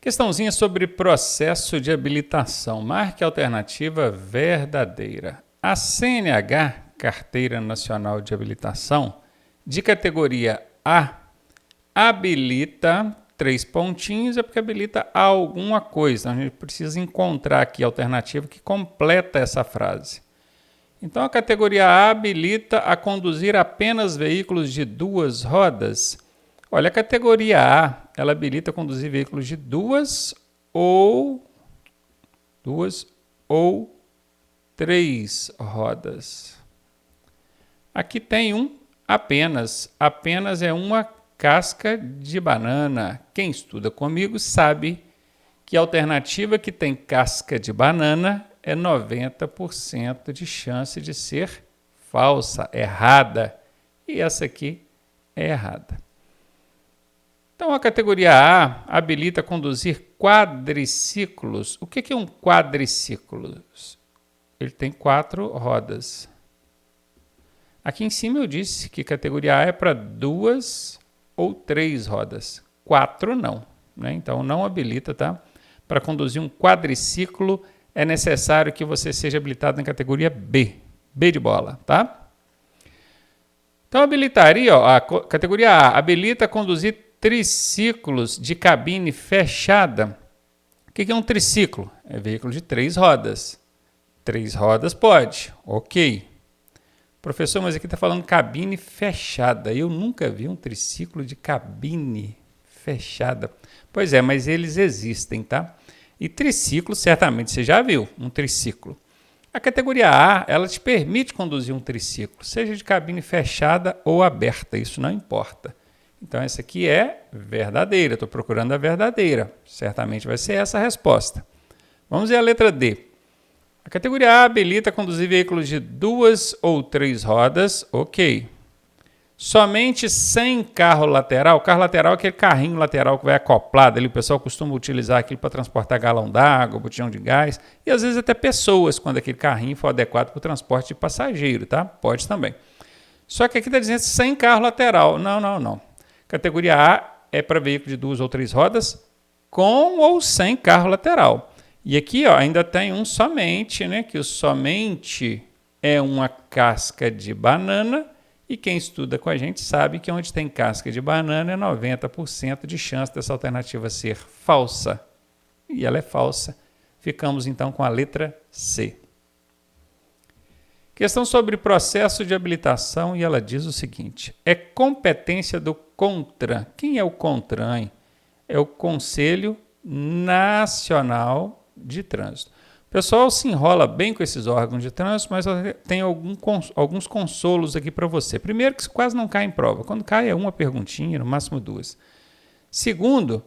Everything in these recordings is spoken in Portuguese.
Questãozinha sobre processo de habilitação. Marque a alternativa verdadeira. A CNH, Carteira Nacional de Habilitação, de categoria A, habilita, 3 pontinhos, é porque habilita alguma coisa. Então, a gente precisa encontrar aqui a alternativa que completa essa frase. Então, a categoria A habilita a conduzir apenas veículos de 2 rodas. Olha, a categoria A, ela habilita a conduzir veículos de 2 ou 3 rodas. Aqui tem um apenas. Apenas é uma casca de banana. Quem estuda comigo sabe que a alternativa que tem casca de banana é 90% de chance de ser falsa, errada. E essa aqui é errada. Então, a categoria A habilita a conduzir quadriciclos. O que é um quadriciclo? Ele tem 4 rodas. Aqui em cima eu disse que categoria A é para 2 ou 3 rodas. 4 não, né? Então, não habilita, tá? Para conduzir um quadriciclo é necessário que você seja habilitado na categoria B. B de bola, tá? Então, habilitaria, ó, a categoria A habilita a conduzir triciclos de cabine fechada. O que é um triciclo? É veículo de 3 rodas. 3 rodas pode, ok. Professor, mas aqui está falando cabine fechada. Eu nunca vi um triciclo de cabine fechada. Pois é, mas eles existem, tá? E triciclo, certamente você já viu um triciclo. A categoria A, ela te permite conduzir um triciclo, seja de cabine fechada ou aberta, isso não importa. Então, essa aqui é verdadeira. Estou procurando a verdadeira. Certamente vai ser essa a resposta. Vamos ver a letra D. A categoria A habilita a conduzir veículos de 2 ou 3 rodas. Ok. Somente sem carro lateral. Carro lateral é aquele carrinho lateral que vai acoplado. Ali, o pessoal costuma utilizar aquilo para transportar galão d'água, botijão de gás. E às vezes até pessoas, quando aquele carrinho for adequado para o transporte de passageiro. Tá? Pode também. Só que aqui está dizendo sem carro lateral. Não. Categoria A é para veículo de 2 ou 3 rodas com ou sem carro lateral. E aqui ó, ainda tem um somente, né? Que o somente é uma casca de banana. E quem estuda com a gente sabe que onde tem casca de banana é 90% de chance dessa alternativa ser falsa. E ela é falsa. Ficamos então com a letra C. Questão sobre processo de habilitação e ela diz o seguinte: é competência do CONTRAN. Quem é o CONTRAN? É o Conselho Nacional de Trânsito. O pessoal se enrola bem com esses órgãos de trânsito, mas tem alguns consolos aqui para você. Primeiro, que isso quase não cai em prova. Quando cai é uma perguntinha, no máximo 2. Segundo,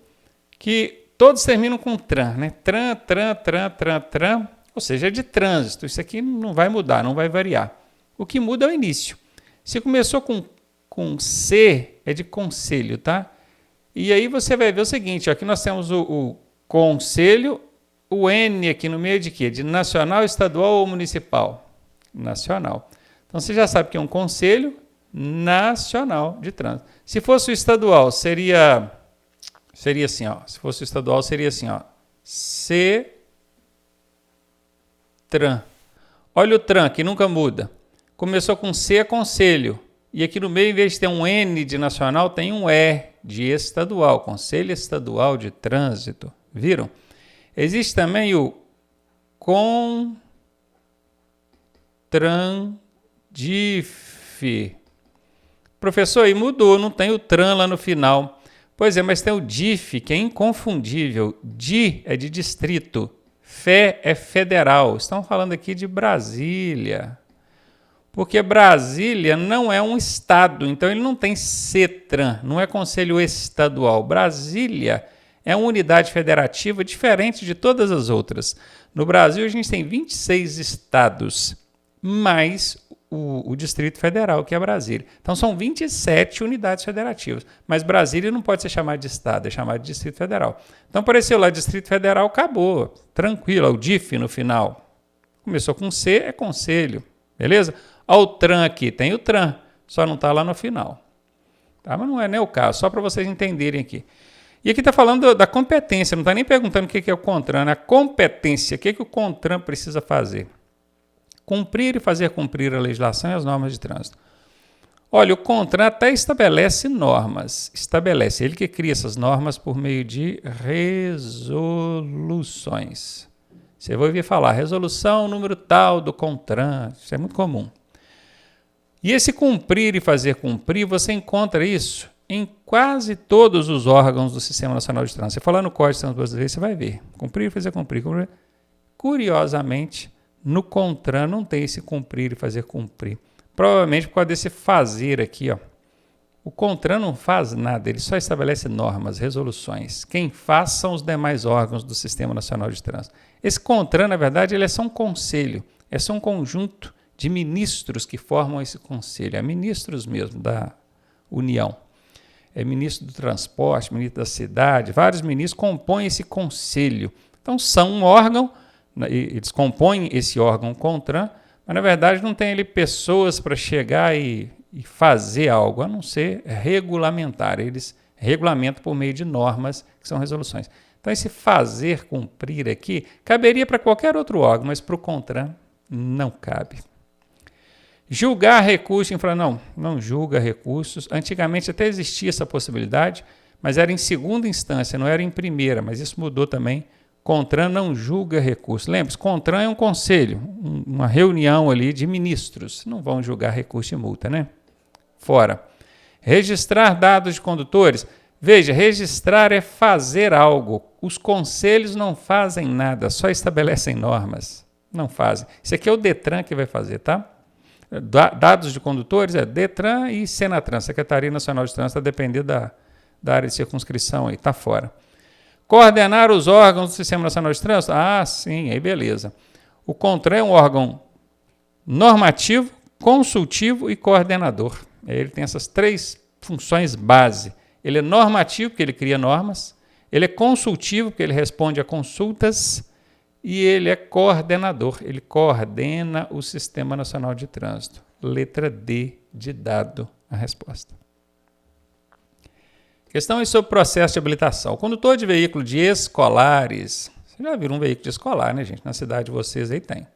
que todos terminam com TRAN, né? TRAN. Ou seja, é de trânsito. Isso aqui não vai mudar, não vai variar. O que muda é o início. Se começou com C, é de conselho, tá? E aí você vai ver o seguinte, ó, aqui nós temos o conselho, o N aqui no meio de quê? De nacional, estadual ou municipal? Nacional. Então você já sabe que é um conselho nacional de trânsito. Se fosse o estadual, seria assim, ó. Se fosse o estadual, seria assim, ó. CTRAN. Olha o TRAN, que nunca muda. Começou com C, é conselho. E aqui no meio, em vez de ter um N de nacional, tem um E de estadual. Conselho Estadual de Trânsito. Viram? Existe também o CONTRANDIF. Professor, aí mudou, não tem o TRAN lá no final. Pois é, mas tem o DIF, que é inconfundível. DI é de distrito. FE é federal. Estão falando aqui de Brasília. Porque Brasília não é um estado, então ele não tem CETRAN, não é Conselho Estadual. Brasília é uma unidade federativa diferente de todas as outras. No Brasil, a gente tem 26 estados, mais o Distrito Federal, que é Brasília. Então, são 27 unidades federativas. Mas Brasília não pode ser chamado de estado, é chamado de Distrito Federal. Então, apareceu lá Distrito Federal, acabou. Tranquilo, o DIF no final. Começou com C, é conselho. Beleza? Olha o TRAN aqui, tem o TRAN, só não está lá no final. Tá? Mas não é nem o caso, só para vocês entenderem aqui. E aqui está falando da competência, não está nem perguntando o que é o CONTRAN, né? A competência, o que o CONTRAN precisa fazer? Cumprir e fazer cumprir a legislação e as normas de trânsito. Olha, o CONTRAN até estabelece normas, ele que cria essas normas por meio de resoluções. Você vai ouvir falar, resolução número tal do CONTRAN, isso é muito comum. E esse cumprir e fazer cumprir, você encontra isso em quase todos os órgãos do Sistema Nacional de Trânsito. Você falar no Código de Trânsito Brasileiro, você vai ver. Cumprir e fazer cumprir. Curiosamente, no CONTRAN não tem esse cumprir e fazer cumprir. Provavelmente por causa desse fazer aqui, ó. O CONTRAN não faz nada, ele só estabelece normas, resoluções. Quem faz são os demais órgãos do Sistema Nacional de Trânsito. Esse CONTRAN, na verdade, ele é só um conselho, é só um conjunto de ministros que formam esse conselho, é ministros mesmo da União. É ministro do transporte, ministro da cidade, vários ministros compõem esse conselho. Então, são um órgão, eles compõem esse órgão CONTRAN, mas, na verdade, não tem ali pessoas para chegar e fazer algo, a não ser regulamentar. Eles regulamentam por meio de normas, que são resoluções. Então, esse fazer cumprir aqui caberia para qualquer outro órgão, mas para o CONTRAN não cabe. Julgar recurso, não julga recursos. Antigamente até existia essa possibilidade, mas era em segunda instância, não era em primeira, mas isso mudou também. CONTRAN não julga recurso. Lembre-se, CONTRAN é um conselho, uma reunião ali de ministros. Não vão julgar recurso e multa, né? Fora. Registrar dados de condutores. Veja, registrar é fazer algo. Os conselhos não fazem nada, só estabelecem normas. Não fazem. Isso aqui é o DETRAN que vai fazer, tá? Dados de condutores é DETRAN e SENATRAN, Secretaria Nacional de Trânsito, a depender da área de circunscrição aí, está fora. Coordenar os órgãos do Sistema Nacional de Trânsito? Ah, sim, aí beleza. O CONTRAN é um órgão normativo, consultivo e coordenador. Ele tem essas três funções base. Ele é normativo, porque ele cria normas, ele é consultivo, porque ele responde a consultas, e ele é coordenador, ele coordena o Sistema Nacional de Trânsito. Letra D de dado a resposta. Questão sobre o processo de habilitação. O condutor de veículo de escolares, você já viu um veículo de escolar, né, gente? Na cidade de vocês aí tem.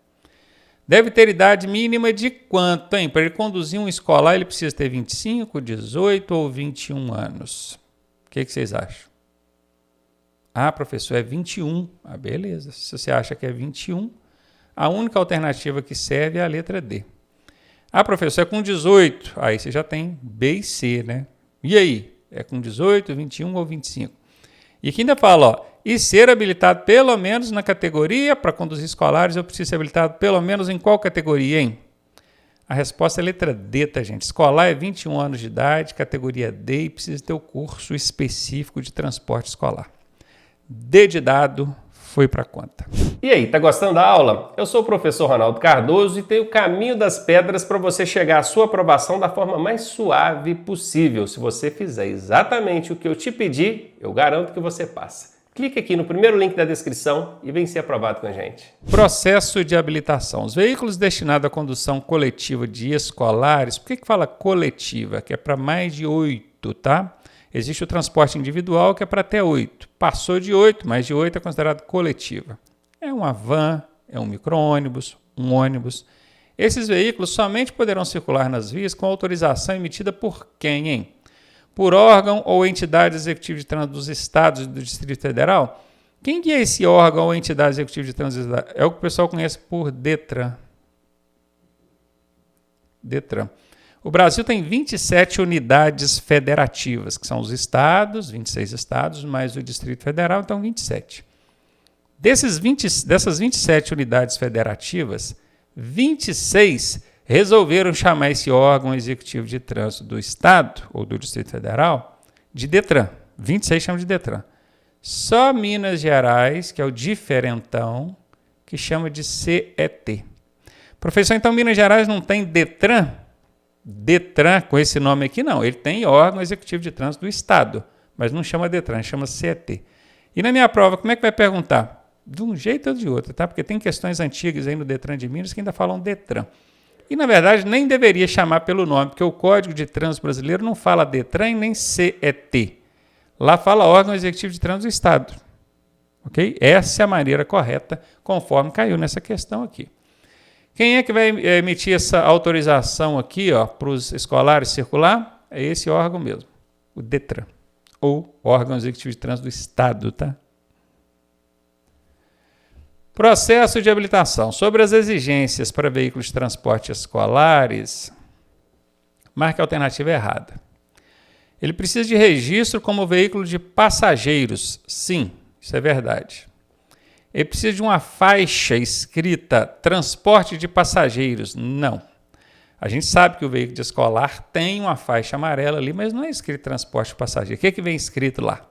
Deve ter idade mínima de quanto, hein? Para ele conduzir um escolar, ele precisa ter 25, 18 ou 21 anos. O que vocês acham? Ah, professor, é 21. Ah, beleza. Se você acha que é 21, a única alternativa que serve é a letra D. Ah, professor, é com 18. Aí você já tem B e C, né? E aí? É com 18, 21 ou 25? E aqui ainda fala, ó, e ser habilitado pelo menos na categoria, para conduzir escolares, eu preciso ser habilitado pelo menos em qual categoria, hein? A resposta é letra D, tá, gente? Escolar é 21 anos de idade, categoria D, e precisa ter o curso específico de transporte escolar. D de dado, foi para conta. E aí, tá gostando da aula? Eu sou o professor Ronaldo Cardoso e tenho o caminho das pedras para você chegar à sua aprovação da forma mais suave possível. Se você fizer exatamente o que eu te pedi, eu garanto que você passa. Clique aqui no primeiro link da descrição e vem ser aprovado com a gente. Processo de habilitação. Os veículos destinados à condução coletiva de escolares, por que fala coletiva? Que é para mais de 8, tá? Existe o transporte individual, que é para até 8. Passou de 8, mais de 8 é considerado coletiva. É uma van, é um micro-ônibus, um ônibus. Esses veículos somente poderão circular nas vias com autorização emitida por quem, hein? Por órgão ou entidade executiva de trânsito dos estados e do Distrito Federal? Quem que é esse órgão ou entidade executiva de trânsito? É o que o pessoal conhece por DETRAN. DETRAN. O Brasil tem 27 unidades federativas, que são os estados, 26 estados, mais o Distrito Federal, então 27. Dessas 27 unidades federativas, 26 resolveram chamar esse órgão executivo de trânsito do estado ou do Distrito Federal de DETRAN. 26 chamam de DETRAN. Só Minas Gerais, que é o diferentão, que chama de CET. Professor, então Minas Gerais não tem DETRAN? DETRAN, com esse nome aqui, não. Ele tem órgão executivo de trânsito do estado, mas não chama DETRAN, chama CET. E na minha prova, como é que vai perguntar? De um jeito ou de outro, tá? Porque tem questões antigas aí no DETRAN de Minas que ainda falam DETRAN. E, na verdade, nem deveria chamar pelo nome, porque o Código de Trânsito Brasileiro não fala DETRAN e nem CET. Lá fala órgão executivo de trânsito do Estado. Ok? Essa é a maneira correta, conforme caiu nessa questão aqui. Quem é que vai emitir essa autorização aqui para os escolares circular? É esse órgão mesmo, o DETRAN, ou órgão executivo de trânsito do Estado, tá? Processo de habilitação. Sobre as exigências para veículos de transporte escolares, marque a alternativa errada. Ele precisa de registro como veículo de passageiros. Sim, isso é verdade. Ele precisa de uma faixa escrita transporte de passageiros. Não. A gente sabe que o veículo de escolar tem uma faixa amarela ali, mas não é escrito transporte de passageiro. O que vem escrito lá?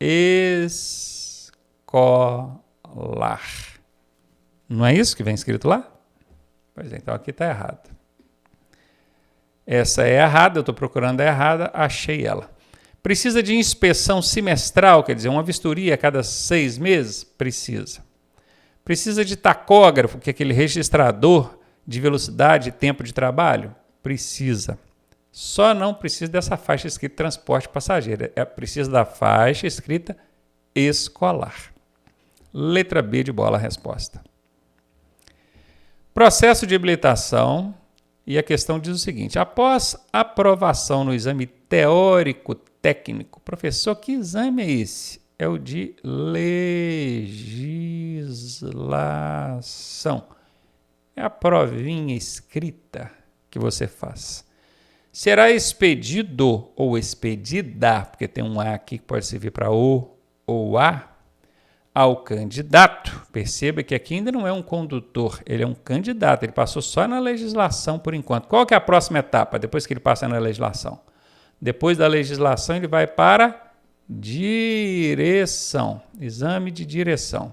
Escolar. Não é isso que vem escrito lá? Pois é, então aqui está errado. Essa é errada, eu estou procurando a errada, achei ela. Precisa de inspeção semestral, quer dizer, uma vistoria a cada 6 meses? Precisa. Precisa de tacógrafo, que é aquele registrador de velocidade e tempo de trabalho? Precisa. Só não precisa dessa faixa escrita transporte passageiro. Precisa da faixa escrita escolar. Letra B de bola a resposta. Processo de habilitação. E a questão diz o seguinte: após aprovação no exame teórico técnico, professor, que exame é esse? É o de legislação. É a provinha escrita que você faz. Será expedido ou expedida, porque tem um A aqui que pode servir para o ou a, ao candidato. Perceba que aqui ainda não é um condutor, ele é um candidato, ele passou só na legislação por enquanto. Qual que é a próxima etapa depois que ele passa na legislação? Depois da legislação ele vai para direção, exame de direção.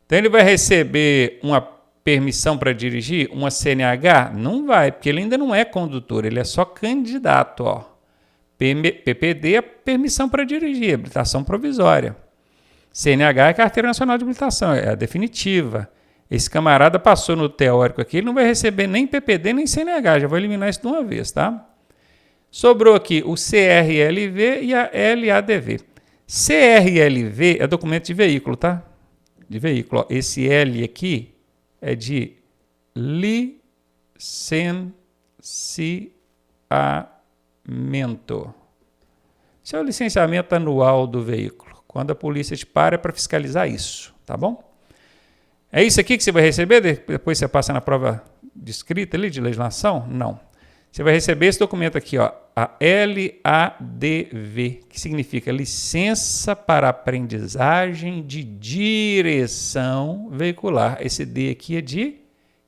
Então ele vai receber uma permissão para dirigir, uma CNH? Não vai, porque ele ainda não é condutor, ele é só candidato. PPD é permissão para dirigir, habilitação provisória. CNH é Carteira Nacional de Habilitação, é a definitiva. Esse camarada passou no teórico aqui, ele não vai receber nem PPD nem CNH, já vou eliminar isso de uma vez, tá? Sobrou aqui o CRLV e a LADV. CRLV é documento de veículo, tá? De veículo. Esse L aqui é de licenciamento. Isso é o licenciamento anual do veículo. Quando a polícia te para, é para fiscalizar isso, tá bom? É isso aqui que você vai receber? Depois você passa na prova de escrita ali, de legislação? Não. Você vai receber esse documento aqui, ó, a LADV, que significa Licença para Aprendizagem de Direção Veicular. Esse D aqui é de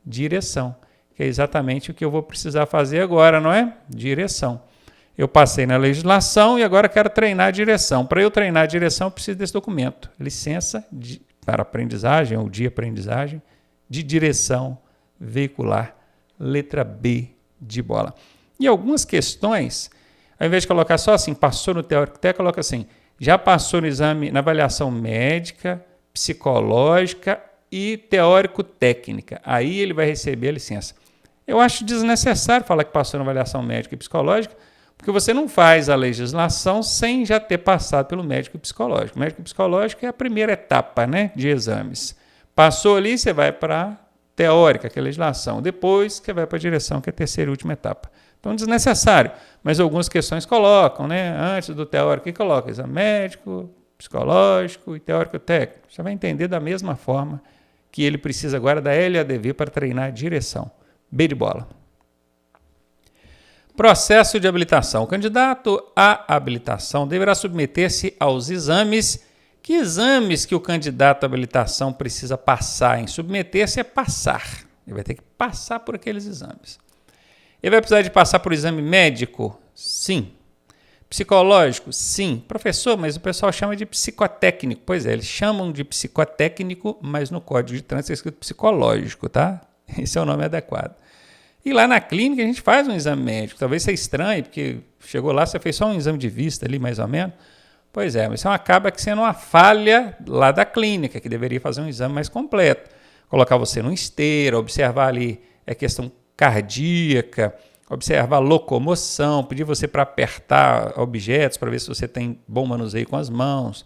direção, que é exatamente o que eu vou precisar fazer agora, não é? Direção. Eu passei na legislação e agora quero treinar a direção. Para eu treinar a direção, eu preciso desse documento. Licença para aprendizagem, ou de aprendizagem, de direção veicular, letra B de bola. E algumas questões, ao invés de colocar só assim, passou no teórico técnico, coloca assim, já passou no exame, na avaliação médica, psicológica e teórico-técnica. Aí ele vai receber a licença. Eu acho desnecessário falar que passou na avaliação médica e psicológica, porque você não faz a legislação sem já ter passado pelo médico psicológico. O médico psicológico é a primeira etapa, né, de exames. Passou ali, você vai para a teórica, que é a legislação. Depois você vai para a direção, que é a terceira e última etapa. Então, desnecessário. Mas algumas questões colocam, né? Antes do teórico, que coloca? Exame médico, psicológico e teórico técnico. Você vai entender da mesma forma que ele precisa agora da LADV para treinar a direção. B de bola. Processo de habilitação. O candidato à habilitação deverá submeter-se aos exames. Que exames que o candidato à habilitação precisa passar? Em submeter-se é passar. Ele vai ter que passar por aqueles exames. Ele vai precisar de passar por exame médico? Sim. Psicológico? Sim. Professor, mas o pessoal chama de psicotécnico. Pois é, eles chamam de psicotécnico, mas no Código de Trânsito é escrito psicológico, tá? Esse é o nome adequado. E lá na clínica a gente faz um exame médico. Talvez seja estranho, porque chegou lá, você fez só um exame de vista ali, mais ou menos. Pois é, mas isso acaba sendo uma falha lá da clínica, que deveria fazer um exame mais completo. Colocar você num esteira, observar ali a questão cardíaca, observar locomoção, pedir você para apertar objetos, para ver se você tem bom manuseio com as mãos,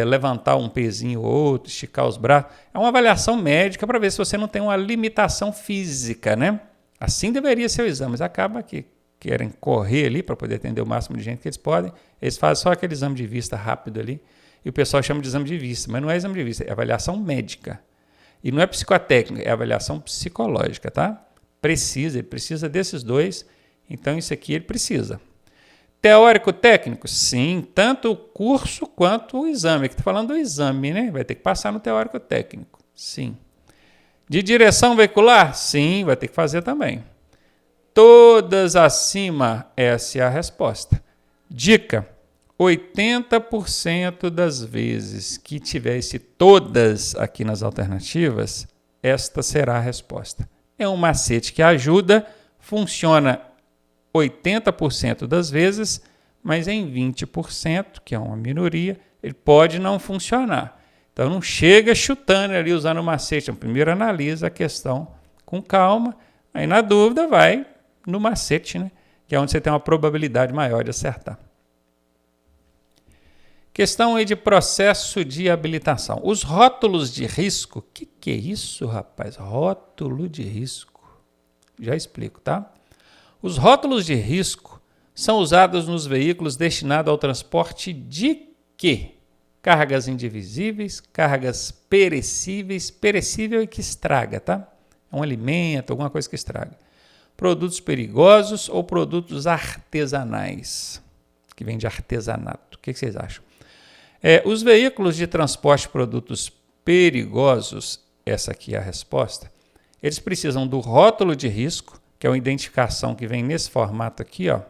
levantar um pezinho ou outro, esticar os braços. É uma avaliação médica para ver se você não tem uma limitação física, né? Assim deveria ser o exame, mas acaba que querem correr ali para poder atender o máximo de gente que eles podem, eles fazem só aquele exame de vista rápido ali, e o pessoal chama de exame de vista, mas não é exame de vista, é avaliação médica. E não é psicotécnica, é avaliação psicológica, tá? Ele precisa desses dois, então isso aqui ele precisa. Teórico-técnico? Sim, tanto o curso quanto o exame. Aqui está falando do exame, né? Vai ter que passar no teórico-técnico, sim. De direção veicular? Sim, vai ter que fazer também. Todas acima, essa é a resposta. Dica: 80% das vezes que tiver esse todas aqui nas alternativas, esta será a resposta. É um macete que ajuda, funciona 80% das vezes, mas em 20%, que é uma minoria, ele pode não funcionar. Então não chega chutando ali usando o macete. Primeiro analisa a questão com calma, aí na dúvida vai no macete, né? Que é onde você tem uma probabilidade maior de acertar. Questão aí de processo de habilitação. Os rótulos de risco, o que é isso, rapaz? Rótulo de risco. Já explico, tá? Os rótulos de risco são usados nos veículos destinados ao transporte de quê? Cargas indivisíveis, cargas perecíveis, perecível é que estraga, tá? É um alimento, alguma coisa que estraga. Produtos perigosos ou produtos artesanais, que vem de artesanato. O que vocês acham? Os veículos de transporte de produtos perigosos, essa aqui é a resposta, eles precisam do rótulo de risco, que é uma identificação que vem nesse formato aqui, ó.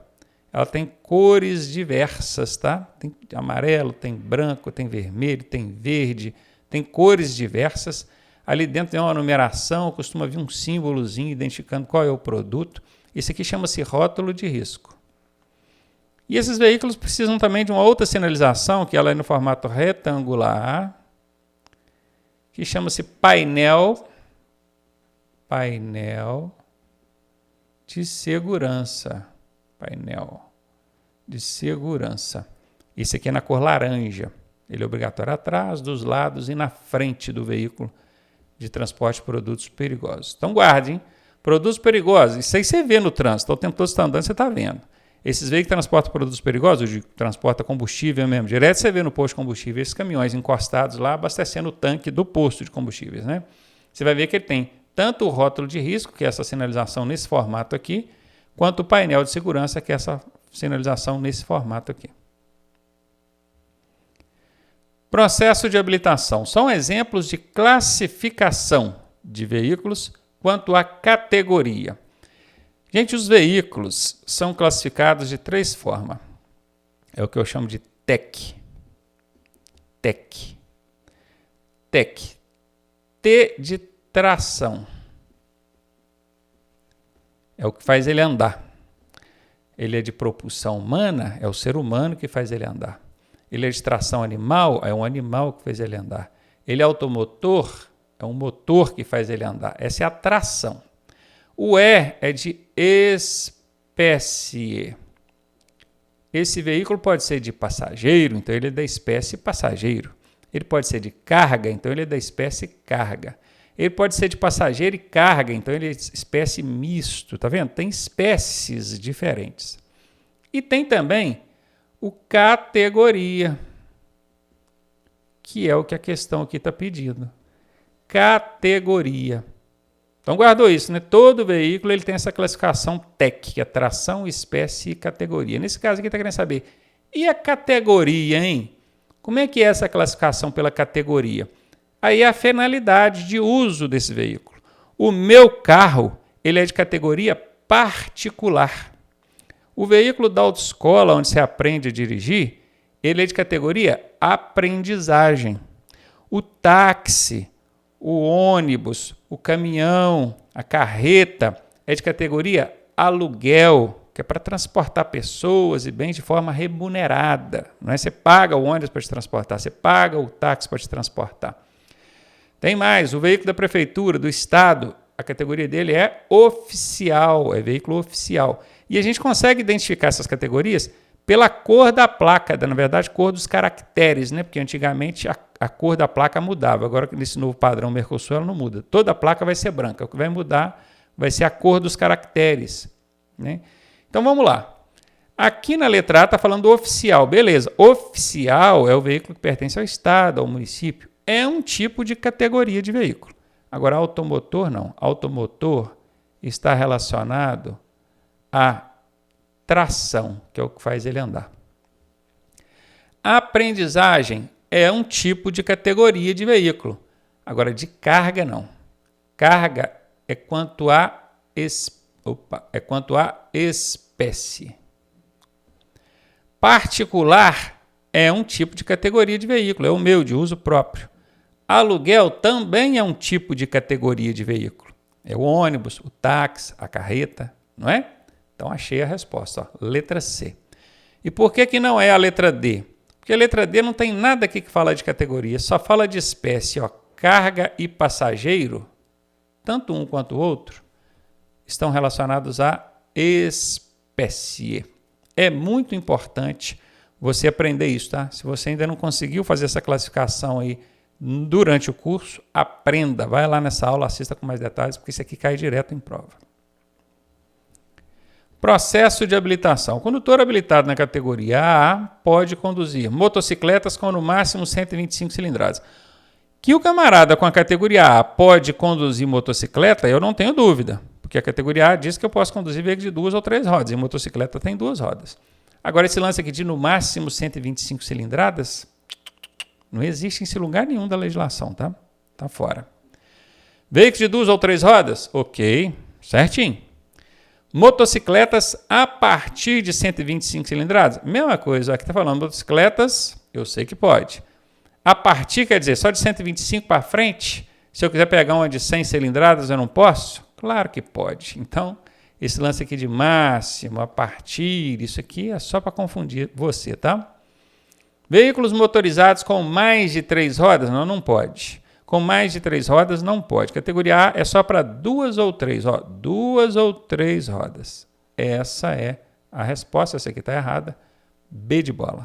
Ela tem cores diversas, tá? Tem amarelo, tem branco, tem vermelho, tem verde, tem cores diversas. Ali dentro tem uma numeração, costuma vir um símbolozinho identificando qual é o produto. Isso aqui chama-se rótulo de risco. E esses veículos precisam também de uma outra sinalização, que ela é no formato retangular, que chama-se painel de segurança. Painel de segurança. Esse aqui é na cor laranja. Ele é obrigatório atrás, dos lados e na frente do veículo de transporte de produtos perigosos. Então guarde, hein? Produtos perigosos, isso aí você vê no trânsito. O tempo todo você está andando, você está vendo. Esses veículos que transportam produtos perigosos, transporta combustível mesmo, direto você vê no posto de combustível, esses caminhões encostados lá, abastecendo o tanque do posto de combustíveis, né? Você vai ver que ele tem tanto o rótulo de risco, que é essa sinalização nesse formato aqui, quanto o painel de segurança, que é essa sinalização nesse formato aqui. Processo de habilitação. São exemplos de classificação de veículos quanto à categoria. Gente, os veículos são classificados de 3 formas. É o que eu chamo de TEC. TEC. TEC. T de tração. É o que faz ele andar. Ele é de propulsão humana, é o ser humano que faz ele andar. Ele é de tração animal, é um animal que faz ele andar. Ele é automotor, é um motor que faz ele andar. Essa é a tração. O E é de espécie. Esse veículo pode ser de passageiro, então ele é da espécie passageiro. Ele pode ser de carga, então ele é da espécie carga. Ele pode ser de passageiro e carga, então ele é de espécie misto, tá vendo? Tem espécies diferentes. E tem também o categoria, que é o que a questão aqui está pedindo. Categoria. Então guardou isso, né? Todo veículo ele tem essa classificação TEC, que é tração, espécie e categoria. Nesse caso aqui está querendo saber, e a categoria, hein? Como é que é essa classificação pela categoria? Aí é a finalidade de uso desse veículo. O meu carro, ele é de categoria particular. O veículo da autoescola, onde você aprende a dirigir, ele é de categoria aprendizagem. O táxi, o ônibus, o caminhão, a carreta é de categoria aluguel, que é para transportar pessoas e bens de forma remunerada. Não é? Você paga o ônibus para te transportar, você paga o táxi para te transportar. Tem mais, o veículo da prefeitura, do estado, a categoria dele é oficial, é veículo oficial. E a gente consegue identificar essas categorias pela cor da placa, na verdade, cor dos caracteres, né? Porque antigamente a cor da placa mudava. Agora, nesse novo padrão Mercosul, ela não muda. Toda a placa vai ser branca. O que vai mudar vai ser a cor dos caracteres, né? Então, vamos lá. Aqui na letra A está falando oficial. Beleza. Oficial é o veículo que pertence ao Estado, ao município. É um tipo de categoria de veículo. Agora, automotor, não. Automotor está relacionado a tração, que é o que faz ele andar. A aprendizagem é um tipo de categoria de veículo. Agora, de carga, não. Carga é quanto a espécie. Particular é um tipo de categoria de veículo, é o meu, de uso próprio. Aluguel também é um tipo de categoria de veículo. É o ônibus, o táxi, a carreta, não é? Então, achei a resposta, ó, letra C. E por que não é a letra D? Porque a letra D não tem nada aqui que fala de categoria, só fala de espécie. Ó, carga e passageiro, tanto um quanto o outro, estão relacionados à espécie. É muito importante você aprender isso, tá? Se você ainda não conseguiu fazer essa classificação aí durante o curso, aprenda. Vai lá nessa aula, assista com mais detalhes, porque isso aqui cai direto em prova. Processo de habilitação. O condutor habilitado na categoria A pode conduzir motocicletas com no máximo 125 cilindradas. Que o camarada com a categoria A pode conduzir motocicleta, eu não tenho dúvida, porque a categoria A diz que eu posso conduzir veículo de 2 ou 3 rodas, e motocicleta tem 2 rodas. Agora, esse lance aqui de no máximo 125 cilindradas, não existe em lugar nenhum da legislação, tá? Tá fora. Veículos de 2 ou 3 rodas? Ok, certinho. Motocicletas a partir de 125 cilindradas? Mesma coisa, aqui está falando motocicletas, eu sei que pode. A partir quer dizer só de 125 para frente? Se eu quiser pegar uma de 100 cilindradas, eu não posso? Claro que pode. Então, esse lance aqui de máximo, a partir, isso aqui é só para confundir você, tá? Veículos motorizados com mais de 3 rodas? Não, não pode. Com mais de 3 rodas, não pode. Categoria A é só para 2 ou 3. 2 ou 3 rodas. Essa é a resposta. Essa aqui está errada. B de bola.